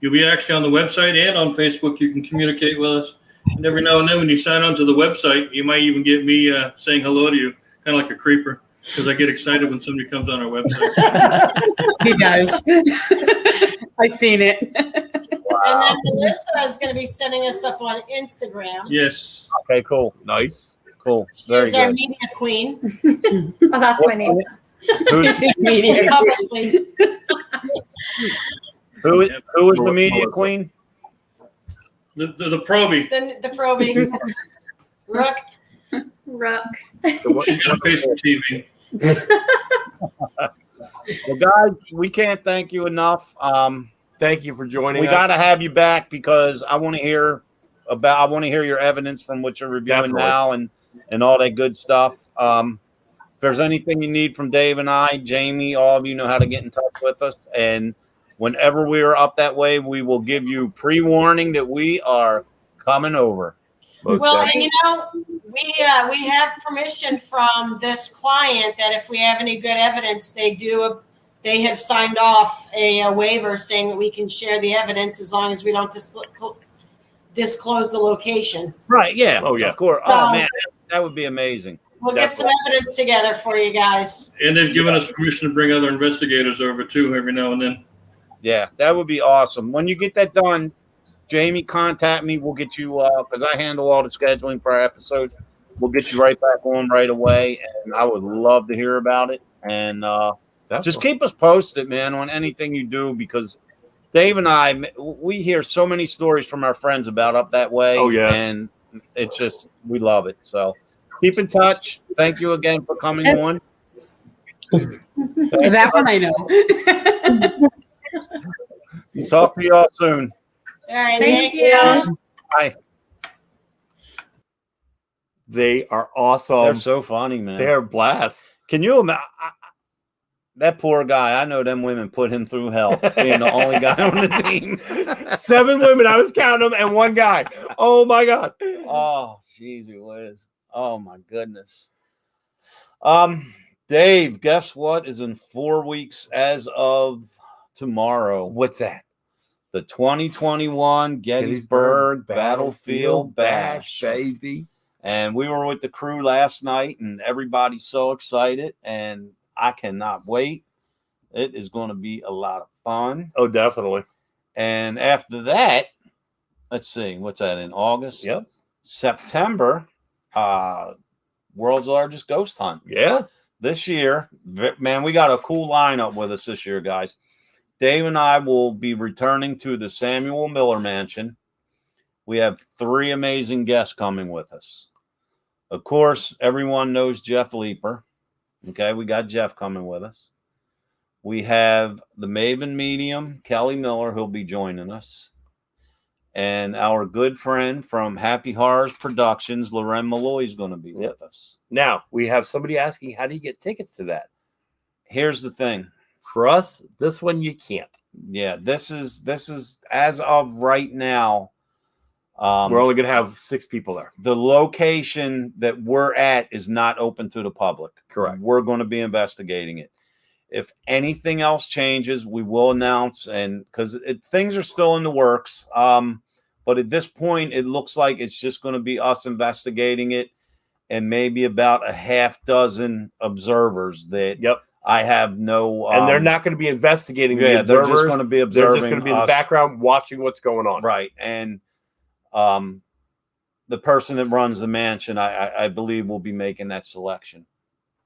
you'll be actually on the website and on Facebook. You can communicate with us. And every now and then when you sign on to the website, you might even get me saying hello to you, kind of like a creeper, because I get excited when somebody comes on our website. He does. I've seen it. Wow. And then Melissa is going to be setting us up on Instagram. Yes. Okay, cool. Nice. Cool. Very She's our good. media queen. Oh, that's my name. Media publicly. Who is the media queen? The probie. The probie. Rook. She's got a face for TV. Well, guys, we can't thank you enough. Thank you for joining us. We us. got to have you back because I want to hear your evidence from what you're reviewing now and all that good stuff. If there's anything you need from Dave and I, Jamie, all of you know how to get in touch with us. And whenever we are up that way, we will give you pre-warning that we are coming over. Well, and we have permission from this client that if we have any good evidence, they have signed off a waiver saying that we can share the evidence as long as we don't disclose the location. Right, yeah. Oh, yeah. Of course. So, oh, man, that would be amazing. We'll get some evidence together for you guys. And they've given us permission to bring other investigators over, too, every now and then. Yeah, that would be awesome. When you get that done, Jamie, contact me. We'll get you, because I handle all the scheduling for our episodes. We'll get you right back on right away, and I would love to hear about it. And just keep us posted, man, on anything you do, because Dave and I, we hear so many stories from our friends about up that way. Oh, yeah. And it's just, we love it. So keep in touch. Thank you again for coming on. That one I know. Talk to y'all soon. All right. Thank Thanks, you. guys. Bye. They are awesome. They're so funny, man. They're a blast. Can you imagine? That poor guy, I know them women put him through hell being the only guy on the team. 7 women, I was counting them, and 1 guy. Oh, my God. Oh, jeez, it was. Oh, my goodness. Dave, guess what is in 4 weeks as of tomorrow? What's that? The 2021 Gettysburg Battlefield Bash, baby. And we were with the crew last night, and everybody's so excited, and I cannot wait. It is going to be a lot of fun. Oh, definitely. And after that, let's see, what's that, in August? Yep. September, world's largest ghost hunt. Yeah. This year, man, we got a cool lineup with us this year, guys. Dave and I will be returning to the Samuel Miller Mansion. we have 3 amazing guests coming with us. Of course, everyone knows Jeff Leeper. Okay, we got Jeff coming with us. We have the Maven Medium, Kelly Miller, who'll be joining us. And our good friend from Happy Horrors Productions, Loren Malloy, is going to be with us. Now, we have somebody asking, how do you get tickets to that? Here's the thing. For us, this one you can't. Yeah, this is as of right now. We're only going to have 6 people there. The location that we're at is not open to the public. Correct. We're going to be investigating it. If anything else changes, we will announce, and because things are still in the works. But at this point, it looks like it's just going to be us investigating it, and maybe about a half dozen observers that I have no. And they're not going to be investigating the observers. They're just going to be observing. They're just going to be in the background watching what's going on. Right. And the person that runs the mansion, I believe, will be making that selection.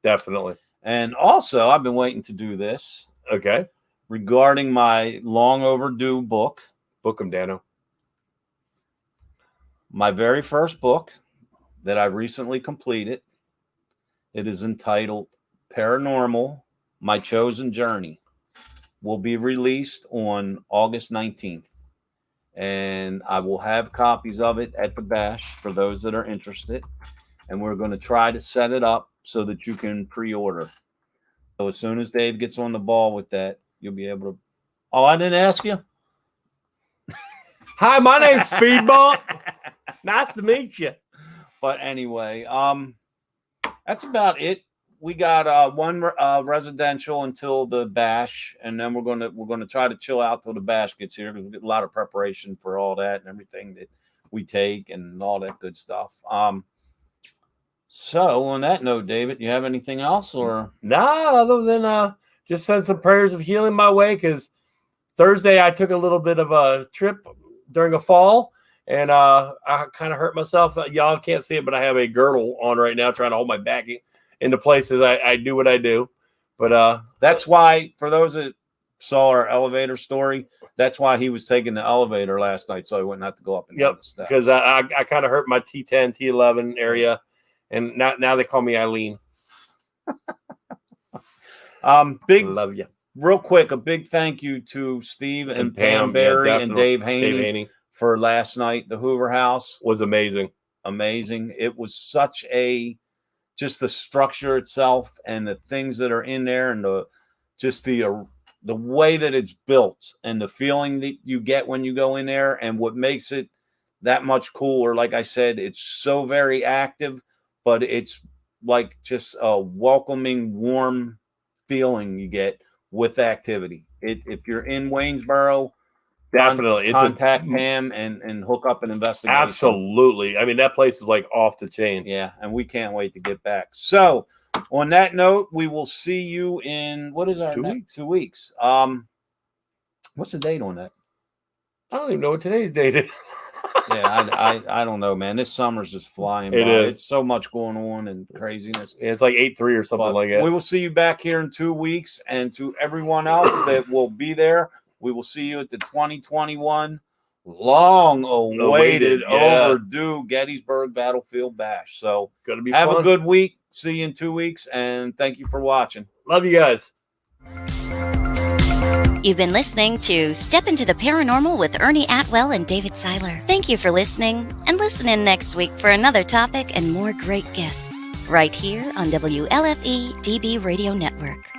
Definitely. And also, I've been waiting to do this. Okay. Regarding my long overdue book. Book 'em, Dano. My very first book that I recently completed. It is entitled Paranormal, My Chosen Journey. Will be released on August 19th. And I will have copies of it at the bash for those that are interested. And we're going to try to set it up so that you can pre-order. So as soon as Dave gets on the ball with that, you'll be able to. Oh, I didn't ask you. Hi, my name's Speedball. Nice to meet you. But anyway, that's about it. We got one residential until the bash, and then we're gonna try to chill out till the bash gets here because we get a lot of preparation for all that and everything that we take and all that good stuff. So on that note, David, you have anything else or no? Other than just send some prayers of healing my way because Thursday I took a little bit of a trip during a fall and I kind of hurt myself. Y'all can't see it, but I have a girdle on right now trying to hold my back into places. I do what I do, but that's why for those that saw our elevator story, that's why he was taking the elevator last night so he wouldn't have to go up and down the steps. Because I kind of hurt my T10, T11 area. And now they call me Eileen. Love you. Real quick, a big thank you to Steve and Pam Barry and Dave Haney for last night. The Hoover House was amazing. Amazing. It was such just the structure itself and the things that are in there and the way that it's built and the feeling that you get when you go in there and what makes it that much cooler. Like I said, it's so very active. But it's like just a welcoming, warm feeling you get with activity. If you're in Waynesboro, definitely contact Pam and hook up an investigation. Absolutely. I mean, that place is like off the chain. Yeah, and we can't wait to get back. So on that note, we will see you in what is our 2 weeks? 2 weeks. What's the date on that? I don't even know what today's date is. Yeah, I don't know, man. This summer's just flying by. It is. It's so much going on and craziness. It's like 8/3 or something like that. We will see you back here in 2 weeks. And to everyone else that will be there, we will see you at the 2021 long-awaited, overdue Gettysburg Battlefield Bash. So gonna be have fun. a good week. See you in 2 weeks. And thank you for watching. Love you guys. You've been listening to Step into the Paranormal with Ernie Atwell and David Seiler. Thank you for listening, and listen in next week for another topic and more great guests, right here on WLFE DB Radio Network.